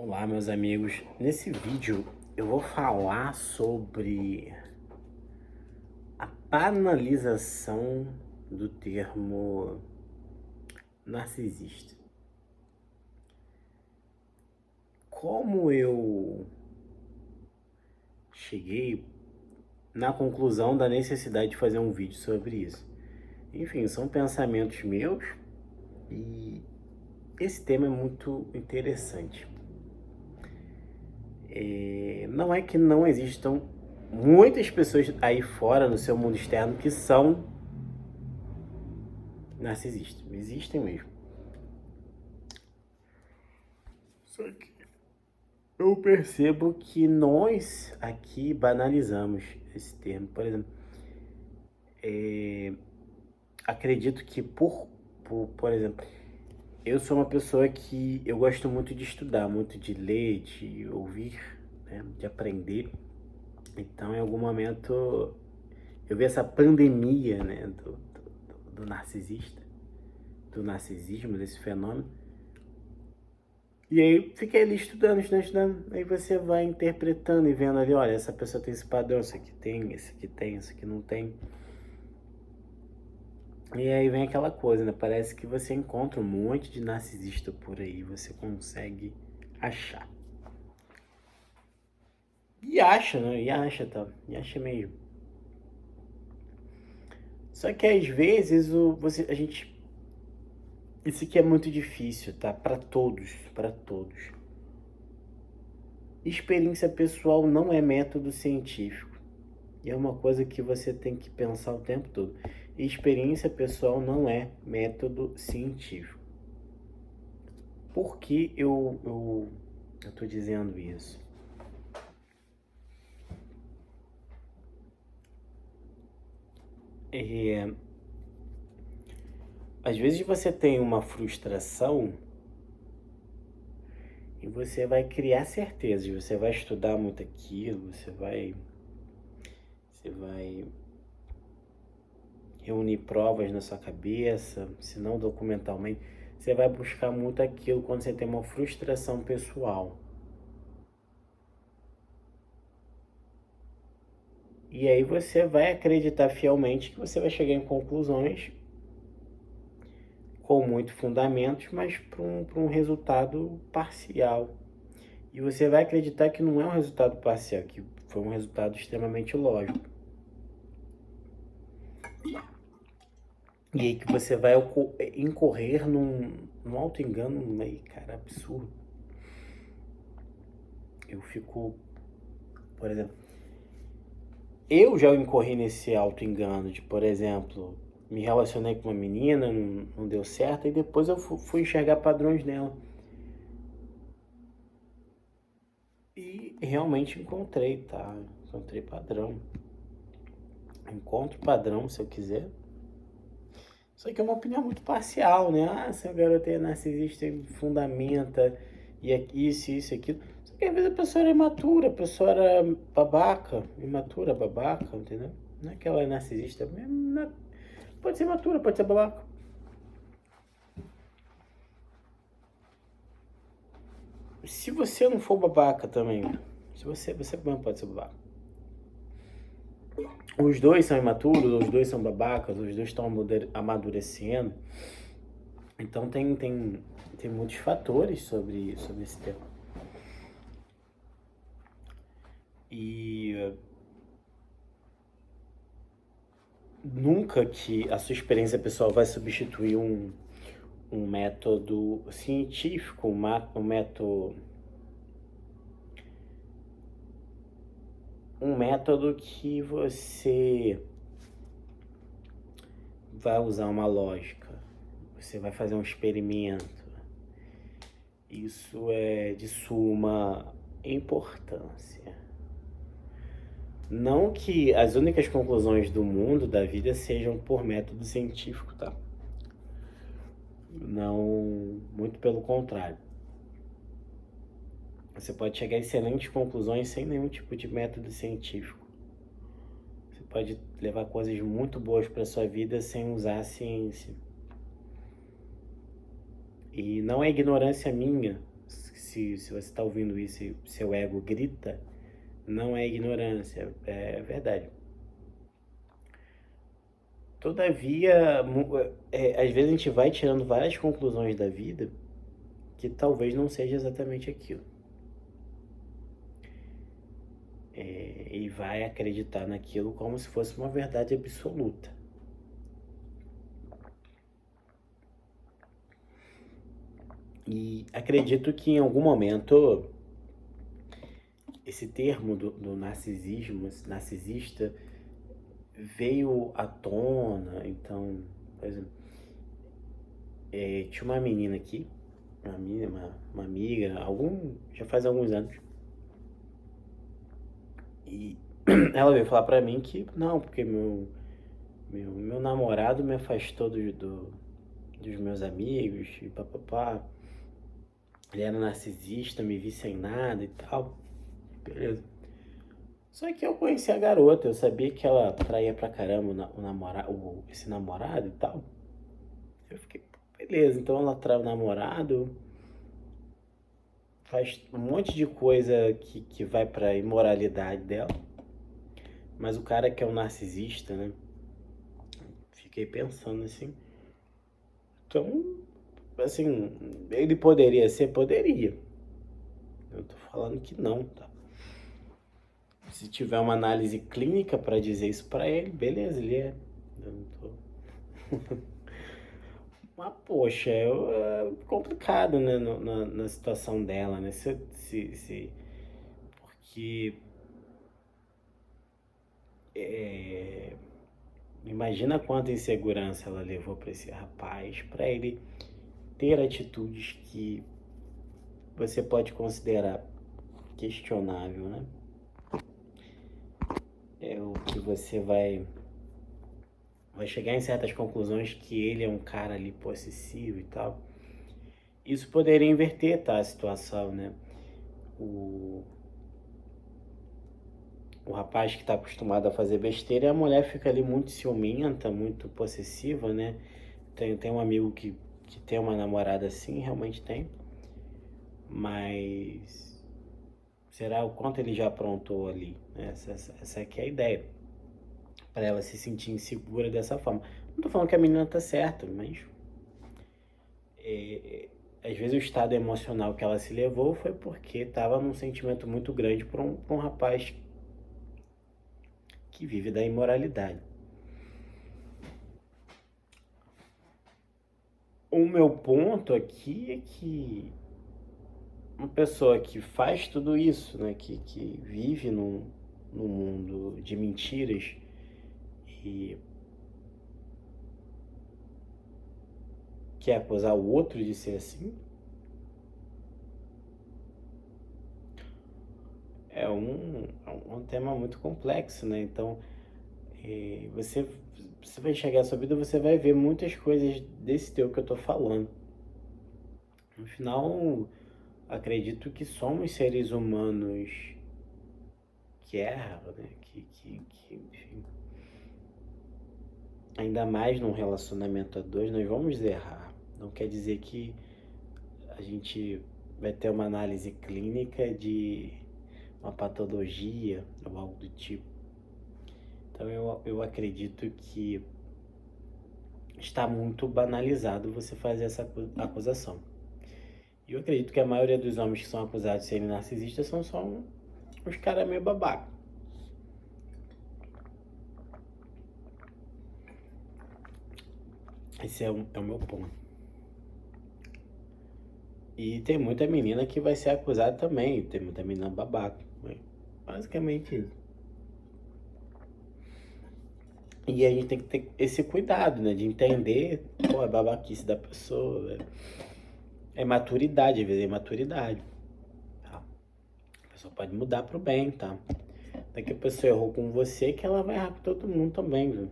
Olá, meus amigos. Nesse vídeo eu vou falar sobre a banalização do termo narcisista. Como eu cheguei na conclusão da necessidade de fazer um vídeo sobre isso? Enfim, são pensamentos meus e esse tema é muito interessante. Não é que não existam muitas pessoas aí fora no seu mundo externo que são narcisistas. Existem mesmo. Só que eu percebo que nós aqui banalizamos esse termo. Por exemplo, acredito que por exemplo, eu sou uma pessoa que eu gosto muito de estudar, muito de ler, de ouvir, né, de aprender. Então, em algum momento, eu vi essa pandemia, né, do narcisista, do narcisismo, desse fenômeno. E aí fiquei ali estudando. Aí você vai interpretando e vendo ali, olha, essa pessoa tem esse padrão, esse aqui tem, esse aqui tem, esse aqui não tem. E aí vem aquela coisa, né? Parece que você encontra um monte de narcisista por aí, você consegue achar. E acha, né? E acha, tá? E acha mesmo. Só que às vezes a gente. Isso aqui é muito difícil, tá? Para todos, para todos. Experiência pessoal não é método científico. E é uma coisa que você tem que pensar o tempo todo. Experiência pessoal não é método científico. Por que eu tô dizendo isso? Às vezes você tem uma frustração e você vai criar certezas, você vai estudar muito aquilo, você vai reunir provas na sua cabeça, se não documentalmente, você vai buscar muito aquilo quando você tem uma frustração pessoal. E aí você vai acreditar fielmente que você vai chegar em conclusões com muito fundamentos, mas para um resultado parcial. E você vai acreditar que não é um resultado parcial, que foi um resultado extremamente lógico. E aí que você vai incorrer num auto-engano aí, cara, absurdo. Eu fico, por exemplo, eu já incorri nesse auto-engano de, por exemplo, me relacionei com uma menina, não deu certo, e depois eu fui enxergar padrões nela. E realmente encontrei, tá? Encontrei padrão. Encontro padrão se eu quiser. Só que é uma opinião muito parcial, né? Ah, se a garota é narcisista, fundamenta, e isso, aquilo. Só que às vezes a pessoa era imatura, a pessoa era babaca, imatura, babaca, entendeu? Não é que ela é narcisista, pode ser imatura, pode ser babaca. Se você não for babaca também, se você mesmo pode ser babaca. Os dois são imaturos, os dois são babacas, os dois estão amadurecendo. Então tem muitos fatores sobre esse tema. E nunca que a sua experiência pessoal vai substituir um método científico, um método que você vai usar uma lógica, você vai fazer um experimento. Isso é de suma importância. Não que as únicas conclusões do mundo, da vida, sejam por método científico, tá? Não, muito pelo contrário. Você pode chegar a excelentes conclusões sem nenhum tipo de método científico. Você pode levar coisas muito boas para sua vida sem usar a ciência. E não é ignorância minha se você está ouvindo isso e seu ego grita, não é ignorância, é verdade. Todavia, às vezes a gente vai tirando várias conclusões da vida que talvez não seja exatamente aquilo. E vai acreditar naquilo como se fosse uma verdade absoluta. E acredito que em algum momento esse termo do narcisismo, narcisista, veio à tona. Então, por exemplo, tinha uma menina aqui, uma amiga, já faz alguns anos, e ela veio falar pra mim que não, porque meu namorado me afastou dos meus amigos e papapá. Ele era narcisista, me vi sem nada e tal. Beleza. Só que eu conheci a garota, eu sabia que ela traía pra caramba esse namorado e tal. Eu fiquei, beleza, então ela trai o namorado, faz um monte de coisa que vai pra imoralidade dela. Mas o cara que é um narcisista, né? Fiquei pensando assim. Então, assim, ele poderia ser? Poderia. Eu tô falando que não, tá? Se tiver uma análise clínica pra dizer isso pra ele, beleza, ele é. Eu não tô... Mas, poxa, é complicado, né, na situação dela, né? Porque imagina quanta insegurança ela levou pra esse rapaz, pra ele ter atitudes que você pode considerar questionável, né? É o que você vai chegar em certas conclusões que ele é um cara ali possessivo e tal. Isso poderia inverter, tá, a situação, né? O rapaz que está acostumado a fazer besteira e a mulher fica ali muito ciumenta, muito possessiva, né? Tem um amigo que tem uma namorada assim, realmente tem. Mas será o quanto ele já aprontou ali? Essa aqui é a ideia. Para ela se sentir insegura dessa forma. Não tô falando que a menina tá certa, mas às vezes o estado emocional que ela se levou foi porque estava num sentimento muito grande para um rapaz que vive da imoralidade. O meu ponto aqui é que uma pessoa que faz tudo isso, né, que vive num mundo de mentiras e quer acusar o outro de ser assim, é um tema muito complexo, né? Então, você vai chegar à sua vida, você vai ver muitas coisas desse teu que eu tô falando. No final, acredito que somos seres humanos que erram, né? Enfim, ainda mais num relacionamento a dois, nós vamos errar. Não quer dizer que a gente vai ter uma análise clínica de uma patologia ou algo do tipo. Então eu acredito que está muito banalizado você fazer essa acusação. E eu acredito que a maioria dos homens que são acusados de serem narcisistas são só uns caras meio babaca. Esse é o meu ponto. E tem muita menina que vai ser acusada também, tem muita menina babaca. Basicamente isso. E a gente tem que ter esse cuidado, né? De entender, a babaquice da pessoa. É maturidade, às vezes é imaturidade. Tá? A pessoa pode mudar pro bem, tá? Daqui a pessoa errou com você, que ela vai errar com todo mundo também, viu?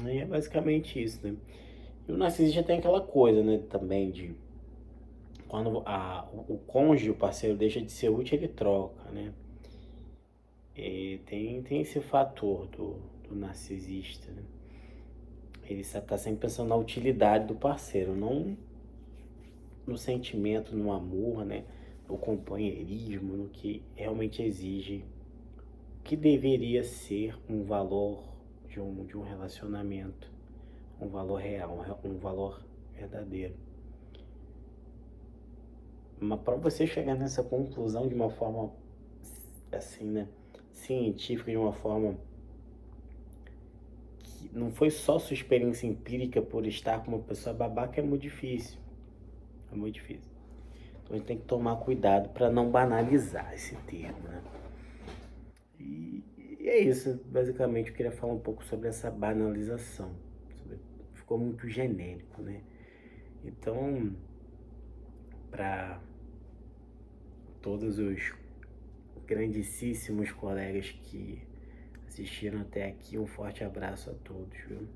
E é basicamente isso, né? E o narcisista tem aquela coisa, né, também de quando o cônjuge, o parceiro deixa de ser útil, ele troca, né? E tem esse fator do narcisista, né? Ele está sempre pensando na utilidade do parceiro, não no sentimento, no amor, né? No companheirismo, no que realmente exige, que deveria ser um valor de um relacionamento, um valor real, um valor verdadeiro. Mas para você chegar nessa conclusão de uma forma assim, né, científica, de uma forma que não foi só sua experiência empírica por estar com uma pessoa babaca, é muito difícil. É muito difícil. Então a gente tem que tomar cuidado para não banalizar esse termo, né? E é isso, basicamente eu queria falar um pouco sobre essa banalização. Ficou muito genérico, né? Então, para todos os grandíssimos colegas que assistiram até aqui, um forte abraço a todos, viu?